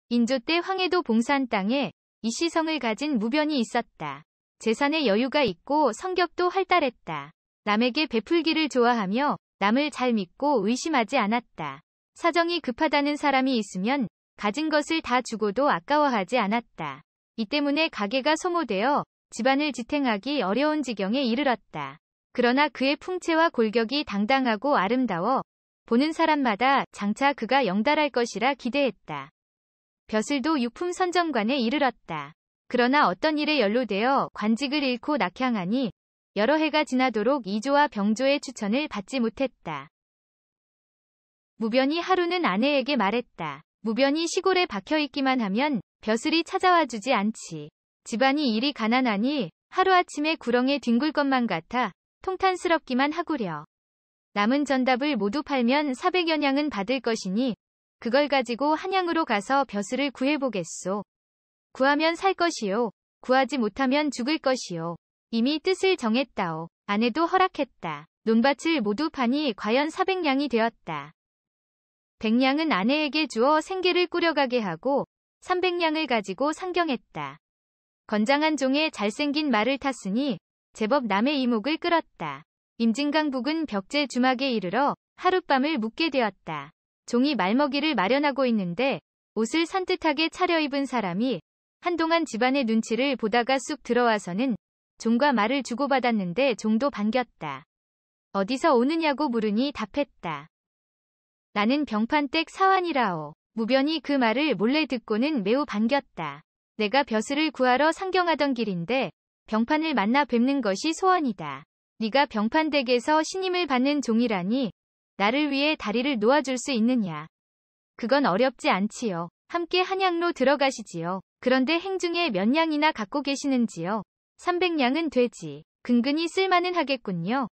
인조 때 황해도 봉산 땅에 이시성을 가진 무변이 있었다. 재산에 여유가 있고 성격도 활달했다. 남에게 베풀기를 좋아하며 남을 잘 믿고 의심하지 않았다. 사정이 급하다는 사람이 있으면 가진 것을 다 주고도 아까워하지 않았다. 이 때문에 가게가 소모되어 집안을 지탱하기 어려운 지경에 이르렀다. 그러나 그의 풍채와 골격이 당당하고 아름다워 보는 사람마다 장차 그가 영달할 것이라 기대했다. 벼슬도 육품 선정관에 이르렀다. 그러나 어떤 일에 연루되어 관직을 잃고 낙향하니 여러 해가 지나도록 이조와 병조의 추천을 받지 못했다. 무변이 하루는 아내에게 말했다. 무변이 시골에 박혀있기만 하면 벼슬이 찾아와 주지 않지. 집안이 일이 가난하니 하루아침에 구렁에 뒹굴 것만 같아 통탄스럽기만 하구려. 남은 전답을 모두 팔면 400여 냥은 받을 것이니 그걸 가지고 한양으로 가서 벼슬을 구해보겠소. 구하면 살 것이요. 구하지 못하면 죽을 것이요. 이미 뜻을 정했다오. 아내도 허락했다. 논밭을 모두 파니 과연 400냥이 되었다. 100냥은 아내에게 주어 생계를 꾸려가게 하고 300냥을 가지고 상경했다. 건장한 종에 잘생긴 말을 탔으니 제법 남의 이목을 끌었다. 임진강북은 벽제 주막에 이르러 하룻밤을 묵게 되었다. 종이 말먹이를 마련하고 있는데 옷을 산뜻하게 차려입은 사람이 한동안 집안의 눈치를 보다가 쑥 들어와서는 종과 말을 주고받았는데 종도 반겼다. 어디서 오느냐고 물으니 답했다. 나는 병판댁 사환이라오. 무변이 그 말을 몰래 듣고는 매우 반겼다. 내가 벼슬을 구하러 상경하던 길인데 병판을 만나 뵙는 것이 소원이다. 네가 병판댁에서 신임을 받는 종이라니 나를 위해 다리를 놓아줄 수 있느냐. 그건 어렵지 않지요. 함께 한양로 들어가시지요. 그런데 행중에 몇 냥이나 갖고 계시는지요. 300냥은 되지. 근근히 쓸만은 하겠군요.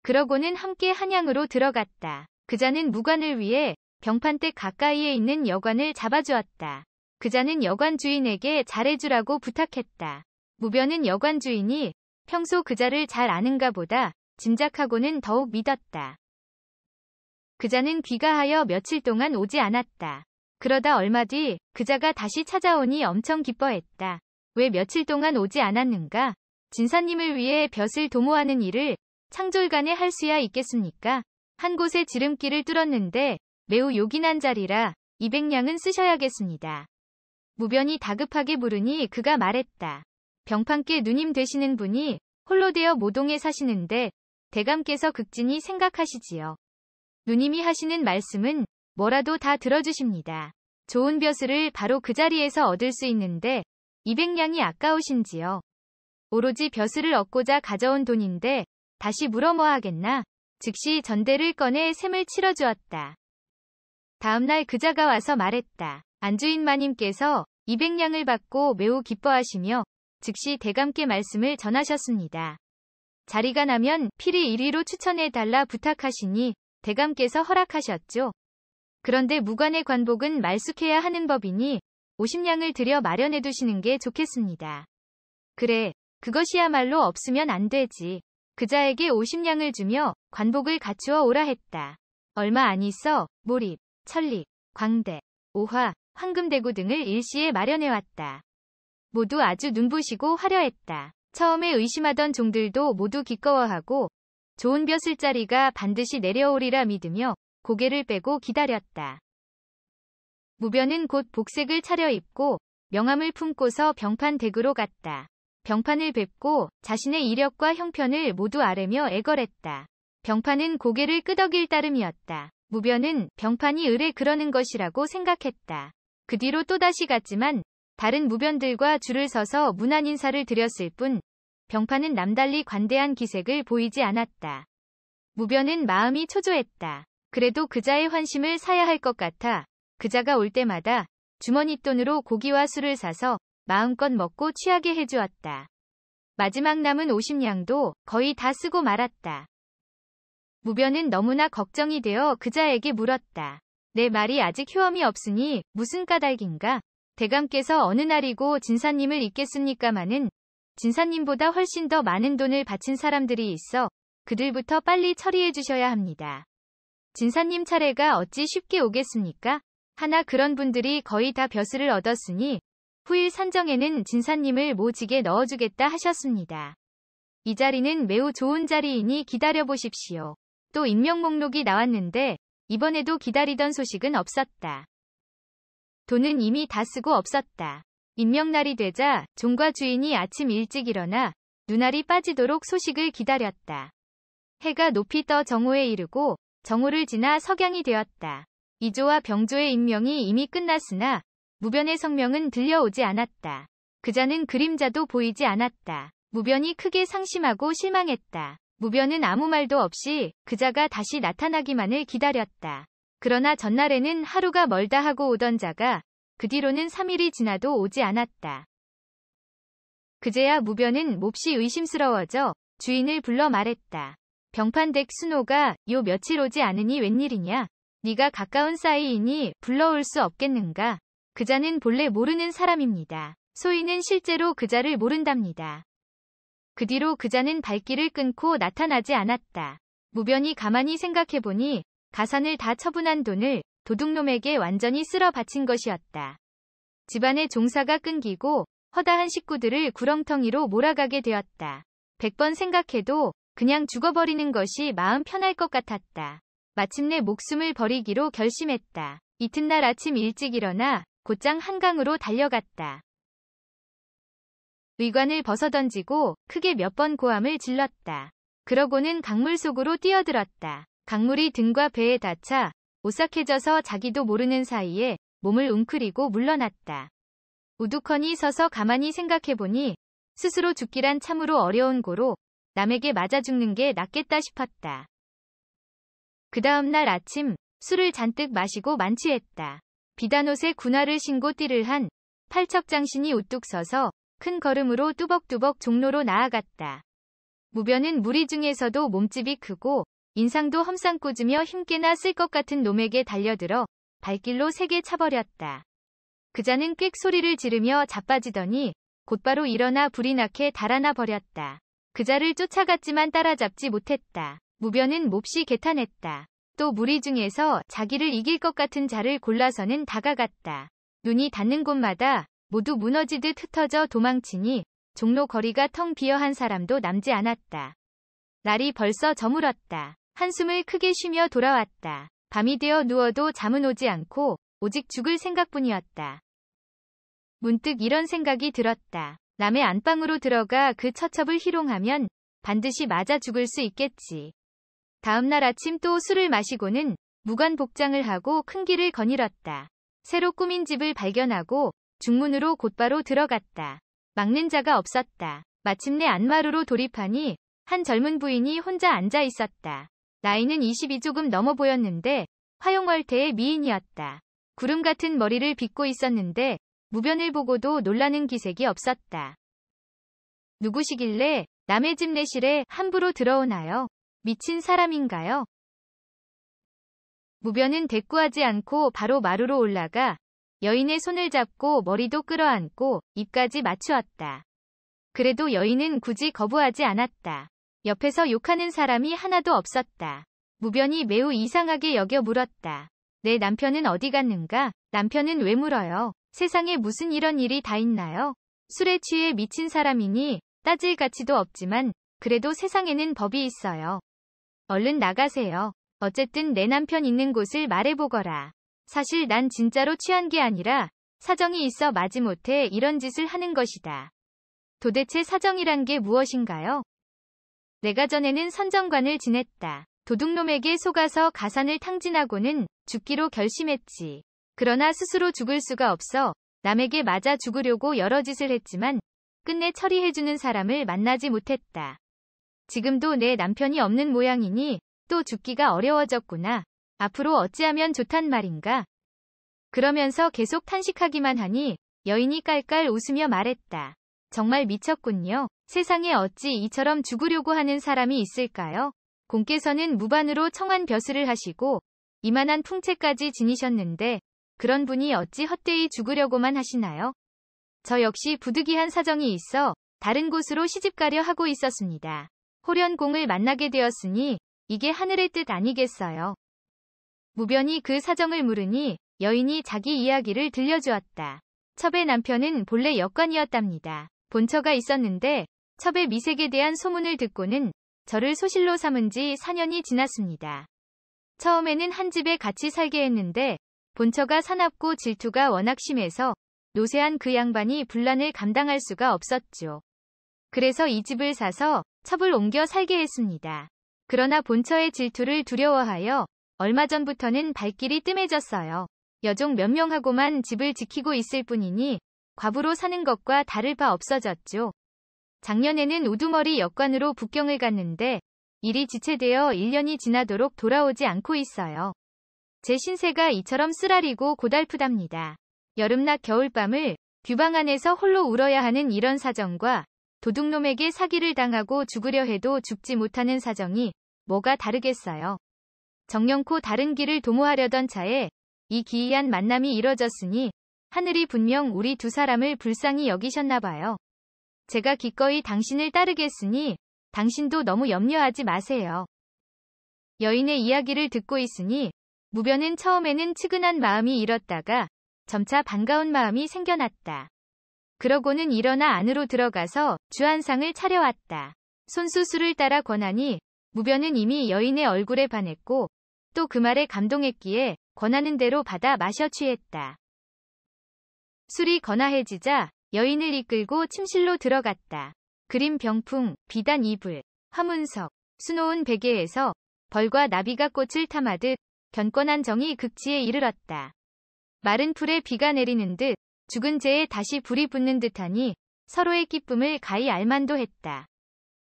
그러고는 함께 한양으로 들어갔다. 그자는 무관을 위해 병판댁 가까이에 있는 여관을 잡아주었다. 그자는 여관 주인에게 잘해주라고 부탁했다. 무변은 여관 주인이 평소 그자를 잘 아는가 보다 짐작하고는 더욱 믿었다. 그자는 귀가하여 며칠 동안 오지 않았다. 그러다 얼마 뒤 그자가 다시 찾아오니 엄청 기뻐했다. 왜 며칠 동안 오지 않았는가? 진사님을 위해 벼슬 도모하는 일을 창졸간에 할 수야 있겠습니까? 한 곳에 지름길을 뚫었는데 매우 요긴한 자리라 200냥은 쓰셔야겠습니다. 무변이 다급하게 물으니 그가 말했다. 병판께 누님 되시는 분이 홀로 되어 모동에 사시는데 대감께서 극진히 생각하시지요. 누님이 하시는 말씀은 뭐라도 다 들어주십니다. 좋은 벼슬을 바로 그 자리에서 얻을 수 있는데 200냥이 아까우신지요. 오로지 벼슬을 얻고자 가져온 돈인데 다시 물어 뭐 하겠나. 즉시 전대를 꺼내 셈을 치러주었다. 다음날 그자가 와서 말했다. 안주인 마님께서 200냥을 받고 매우 기뻐하시며 즉시 대감께 말씀을 전하셨습니다. 자리가 나면 필히 1위로 추천해달라 부탁하시니 대감께서 허락하셨죠. 그런데 무관의 관복은 말숙해야 하는 법이니 50냥을 들여 마련해두시는 게 좋겠습니다. 그래, 그것이야말로 없으면 안 되지. 그자에게 50냥을 주며 관복을 갖추어 오라 했다. 얼마 안 있어 몰입, 천립, 광대, 오화, 황금대구 등을 일시에 마련해왔다. 모두 아주 눈부시고 화려했다. 처음에 의심하던 종들도 모두 기꺼워하고 좋은 벼슬자리가 반드시 내려오리라 믿으며 고개를 빼고 기다렸다. 무변은 곧 복색을 차려입고 명함을 품고서 병판댁으로 갔다. 병판을 뵙고 자신의 이력과 형편을 모두 아뢰며 애걸했다. 병판은 고개를 끄덕일 따름이었다. 무변은 병판이 의뢰 그러는 것이라고 생각했다. 그 뒤로 또다시 갔지만 다른 무변들과 줄을 서서 문안 인사를 드렸을 뿐 병판은 남달리 관대한 기색을 보이지 않았다. 무변은 마음이 초조했다. 그래도 그자의 환심을 사야 할 것 같아 그자가 올 때마다 주머니돈으로 고기와 술을 사서 마음껏 먹고 취하게 해주었다. 마지막 남은 50냥도 거의 다 쓰고 말았다. 무변은 너무나 걱정이 되어 그자에게 물었다. 내 말이 아직 효험이 없으니 무슨 까닭인가? 대감께서 어느 날이고 진사님을 잊겠습니까마는 진사님보다 훨씬 더 많은 돈을 바친 사람들이 있어 그들부터 빨리 처리해 주셔야 합니다. 진사님 차례가 어찌 쉽게 오겠습니까? 하나 그런 분들이 거의 다 벼슬을 얻었으니 후일 산정에는 진사님을 모직에 넣어주겠다 하셨습니다. 이 자리는 매우 좋은 자리이니 기다려보십시오. 또 임명 목록이 나왔는데 이번에도 기다리던 소식은 없었다. 돈은 이미 다 쓰고 없었다. 임명날이 되자 종과 주인이 아침 일찍 일어나 눈알이 빠지도록 소식을 기다렸다. 해가 높이 떠 정오에 이르고 정오를 지나 석양이 되었다. 이조와 병조의 임명이 이미 끝났으나 무변의 성명은 들려오지 않았다. 그자는 그림자도 보이지 않았다. 무변이 크게 상심하고 실망했다. 무변은 아무 말도 없이 그자가 다시 나타나기만을 기다렸다. 그러나 전날에는 하루가 멀다 하고 오던 자가 그 뒤로는 3일이 지나도 오지 않았다. 그제야 무변은 몹시 의심스러워져 주인을 불러 말했다. 병판댁 순호가 요 며칠 오지 않으니 웬일이냐? 네가 가까운 사이이니 불러올 수 없겠는가? 그자는 본래 모르는 사람입니다. 소인은 실제로 그자를 모른답니다. 그 뒤로 그자는 발길을 끊고 나타나지 않았다. 무변이 가만히 생각해보니 가산을 다 처분한 돈을 도둑놈에게 완전히 쓸어 바친 것이었다. 집안의 종사가 끊기고 허다한 식구들을 구렁텅이로 몰아가게 되었다. 100번 생각해도 그냥 죽어버리는 것이 마음 편할 것 같았다. 마침내 목숨을 버리기로 결심했다. 이튿날 아침 일찍 일어나 곧장 한강으로 달려갔다. 의관을 벗어던지고 크게 몇 번 고함을 질렀다. 그러고는 강물 속으로 뛰어들었다. 강물이 등과 배에 닿자 오싹해져서 자기도 모르는 사이에 몸을 웅크리고 물러났다. 우두커니 서서 가만히 생각해보니 스스로 죽기란 참으로 어려운 고로 남에게 맞아 죽는 게 낫겠다 싶었다. 그 다음 날 아침 술을 잔뜩 마시고 만취했다. 비단옷에 군화를 신고 띠를 한 팔척장신이 우뚝 서서 큰 걸음으로 뚜벅뚜벅 종로로 나아갔다. 무변은 무리 중에서도 몸집이 크고 인상도 험상궂으며 힘께나 쓸 것 같은 놈에게 달려들어 발길로 세게 차버렸다. 그자는 꽥 소리를 지르며 자빠지더니 곧바로 일어나 불이 나게 달아나 버렸다. 그자를 쫓아갔지만 따라잡지 못했다. 무변은 몹시 개탄했다. 또 무리 중에서 자기를 이길 것 같은 자를 골라서는 다가갔다. 눈이 닿는 곳마다 모두 무너지듯 흩어져 도망치니 종로 거리가 텅 비어 한 사람도 남지 않았다. 날이 벌써 저물었다. 한숨을 크게 쉬며 돌아왔다. 밤이 되어 누워도 잠은 오지 않고 오직 죽을 생각뿐이었다. 문득 이런 생각이 들었다. 남의 안방으로 들어가 그 처첩을 희롱하면 반드시 맞아 죽을 수 있겠지. 다음 날 아침 또 술을 마시고는 무관 복장을 하고 큰 길을 거닐었다. 새로 꾸민 집을 발견하고 중문으로 곧바로 들어갔다. 막는 자가 없었다. 마침내 안마루로 돌입하니 한 젊은 부인이 혼자 앉아 있었다. 나이는 20이 조금 넘어 보였는데 화용월태의 미인이었다. 구름 같은 머리를 빗고 있었는데 무변을 보고도 놀라는 기색이 없었다. 누구시길래 남의 집 내실에 함부로 들어오나요? 미친 사람인가요? 무변은 대꾸하지 않고 바로 마루로 올라가 여인의 손을 잡고 머리도 끌어안고 입까지 맞추었다. 그래도 여인은 굳이 거부하지 않았다. 옆에서 욕하는 사람이 하나도 없었다. 무변이 매우 이상하게 여겨 물었다. 내 남편은 어디 갔는가? 남편은 왜 물어요? 세상에 무슨 이런 일이 다 있나요? 술에 취해 미친 사람이니 따질 가치도 없지만 그래도 세상에는 법이 있어요. 얼른 나가세요. 어쨌든 내 남편 있는 곳을 말해보거라. 사실 난 진짜로 취한 게 아니라 사정이 있어 마지못해 이런 짓을 하는 것이다. 도대체 사정이란 게 무엇인가요? 내가 전에는 선정관을 지냈다. 도둑놈에게 속아서 가산을 탕진하고는 죽기로 결심했지. 그러나 스스로 죽을 수가 없어 남에게 맞아 죽으려고 여러 짓을 했지만 끝내 처리해주는 사람을 만나지 못했다. 지금도 내 남편이 없는 모양이니 또 죽기가 어려워졌구나. 앞으로 어찌하면 좋단 말인가? 그러면서 계속 탄식하기만 하니 여인이 깔깔 웃으며 말했다. 정말 미쳤군요. 세상에 어찌 이처럼 죽으려고 하는 사람이 있을까요? 공께서는 무반으로 청한 벼슬을 하시고 이만한 풍채까지 지니셨는데 그런 분이 어찌 헛되이 죽으려고만 하시나요? 저 역시 부득이한 사정이 있어 다른 곳으로 시집가려 하고 있었습니다. 호련공을 만나게 되었으니 이게 하늘의 뜻 아니겠어요? 무변이 그 사정을 물으니 여인이 자기 이야기를 들려주었다. 첩의 남편은 본래 역관이었답니다. 본처가 있었는데 첩의 미색에 대한 소문을 듣고는 저를 소실로 삼은 지 4년이 지났습니다. 처음에는 한 집에 같이 살게 했는데 본처가 사납고 질투가 워낙 심해서 노쇠한 그 양반이 분란을 감당할 수가 없었죠. 그래서 이 집을 사서 첩을 옮겨 살게 했습니다. 그러나 본처의 질투를 두려워하여 얼마 전부터는 발길이 뜸해졌어요. 여종 몇 명하고만 집을 지키고 있을 뿐이니 과부로 사는 것과 다를 바 없어졌죠. 작년에는 우두머리 역관으로 북경을 갔는데 일이 지체되어 1년이 지나도록 돌아오지 않고 있어요. 제 신세가 이처럼 쓰라리고 고달프답니다. 여름낮 겨울밤을 규방 안에서 홀로 울어야 하는 이런 사정과 도둑놈에게 사기를 당하고 죽으려 해도 죽지 못하는 사정이 뭐가 다르겠어요. 정령코 다른 길을 도모하려던 차에 이 기이한 만남이 이뤄졌으니 하늘이 분명 우리 두 사람을 불쌍히 여기셨나 봐요. 제가 기꺼이 당신을 따르겠으니 당신도 너무 염려하지 마세요. 여인의 이야기를 듣고 있으니 무변은 처음에는 측은한 마음이 일었다가 점차 반가운 마음이 생겨났다. 그러고는 일어나 안으로 들어가서 주한상을 차려왔다. 손수 술을 따라 권하니 무변은 이미 여인의 얼굴에 반했고 또 그 말에 감동했기에 권하는 대로 받아 마셔 취했다. 술이 거나해지자 여인을 이끌고 침실로 들어갔다. 그림 병풍, 비단 이불, 화문석, 수놓은 베개에서 벌과 나비가 꽃을 탐하듯 견권한 정이 극치에 이르렀다. 마른 풀에 비가 내리는 듯 죽은 재에 다시 불이 붙는 듯하니 서로의 기쁨을 가히 알만도 했다.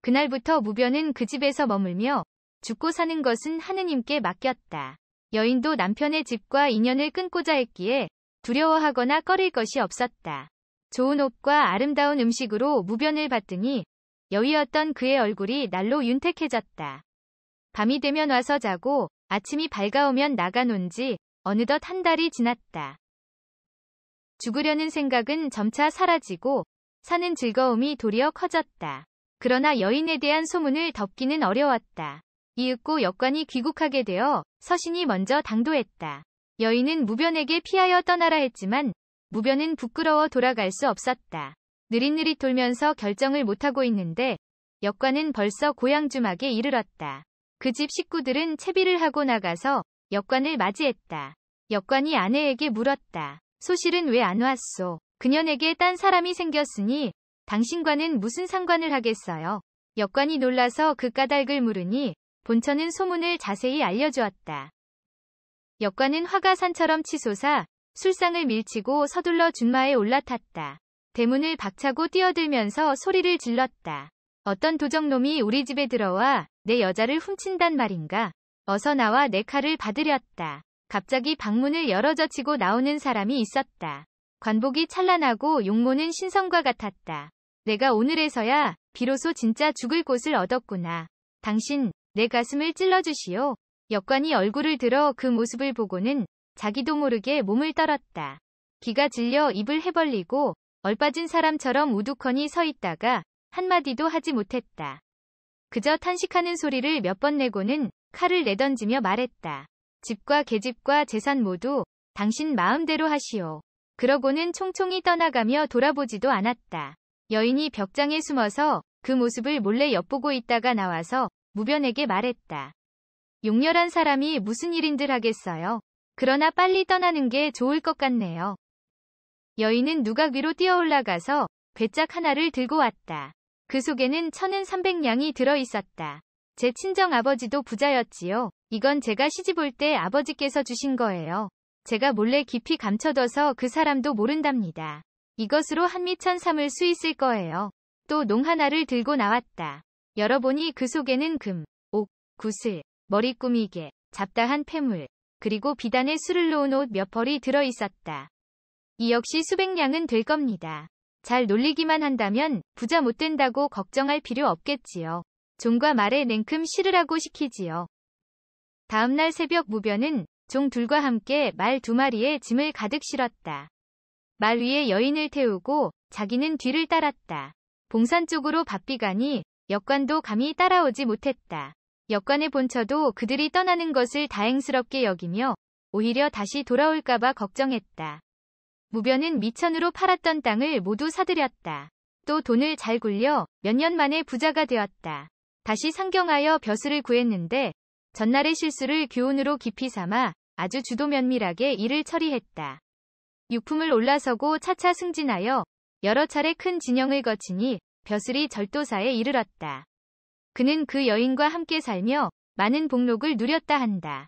그날부터 무변은 그 집에서 머물며 죽고 사는 것은 하느님께 맡겼다. 여인도 남편의 집과 인연을 끊고자 했기에 두려워하거나 꺼릴 것이 없었다. 좋은 옷과 아름다운 음식으로 무변을 받더니 여위였던 그의 얼굴이 날로 윤택해졌다. 밤이 되면 와서 자고 아침이 밝아오면 나가논 지 어느덧 한 달이 지났다. 죽으려는 생각은 점차 사라지고 사는 즐거움이 도리어 커졌다. 그러나 여인에 대한 소문을 덮기는 어려웠다. 이윽고 역관이 귀국하게 되어 서신이 먼저 당도했다. 여인은 무변에게 피하여 떠나라 했지만 무변은 부끄러워 돌아갈 수 없었다. 느릿느릿 돌면서 결정을 못하고 있는데 역관은 벌써 고향 주막에 이르렀다. 그 집 식구들은 채비를 하고 나가서 역관을 맞이했다. 역관이 아내에게 물었다. 소실은 왜 안 왔소? 그년에게 딴 사람이 생겼으니 당신과는 무슨 상관을 하겠어요? 역관이 놀라서 그 까닭을 물으니 본처는 소문을 자세히 알려주었다. 역관은 화가 산처럼 치솟아 술상을 밀치고 서둘러 준마에 올라탔다. 대문을 박차고 뛰어들면서 소리를 질렀다. 어떤 도적놈이 우리 집에 들어와 내 여자를 훔친단 말인가? 어서 나와 내 칼을 받으렸다. 갑자기 방문을 열어젖히고 나오는 사람이 있었다. 관복이 찬란하고 용모는 신성과 같았다. 내가 오늘에서야 비로소 진짜 죽을 곳을 얻었구나. 당신, 내 가슴을 찔러주시오. 역관이 얼굴을 들어 그 모습을 보고는 자기도 모르게 몸을 떨었다. 기가 질려 입을 해벌리고 얼빠진 사람처럼 우두커니 서 있다가 한마디도 하지 못했다. 그저 탄식하는 소리를 몇 번 내고는 칼을 내던지며 말했다. 집과 계집과 재산 모두 당신 마음대로 하시오. 그러고는 총총히 떠나가며 돌아보지도 않았다. 여인이 벽장에 숨어서 그 모습을 몰래 엿보고 있다가 나와서 무변에게 말했다. 용렬한 사람이 무슨 일인들 하겠어요. 그러나 빨리 떠나는 게 좋을 것 같네요. 여인은 누각 위로 뛰어 올라가서 괴짝 하나를 들고 왔다. 그 속에는 1,300냥이 들어있었다. 제 친정 아버지도 부자였지요. 이건 제가 시집올 때 아버지께서 주신 거예요. 제가 몰래 깊이 감춰둬서 그 사람도 모른답니다. 이것으로 한미천 삼을 수 있을 거예요. 또 농 하나를 들고 나왔다. 열어보니 그 속에는 금, 옥, 구슬, 머리 꾸미개, 잡다한 폐물, 그리고 비단에 술을 놓은 옷 몇 벌이 들어있었다. 이 역시 수백 냥은 될 겁니다. 잘 놀리기만 한다면 부자 못 된다고 걱정할 필요 없겠지요. 종과 말에 냉큼 실으라고 시키지요. 다음날 새벽 무변은 종 둘과 함께 말 2마리에 짐을 가득 실었다. 말 위에 여인을 태우고 자기는 뒤를 따랐다. 봉산 쪽으로 바삐 가니 역관도 감히 따라오지 못했다. 역관의 본처도 그들이 떠나는 것을 다행스럽게 여기며 오히려 다시 돌아올까봐 걱정했다. 무변은 미천으로 팔았던 땅을 모두 사들였다. 또 돈을 잘 굴려 몇 년 만에 부자가 되었다. 다시 상경하여 벼슬을 구했는데 전날의 실수를 교훈으로 깊이 삼아 아주 주도 면밀하게 일을 처리했다. 유품을 올라서고 차차 승진하여 여러 차례 큰 진영을 거치니 벼슬이 절도사에 이르렀다. 그는 그 여인과 함께 살며 많은 복록을 누렸다 한다.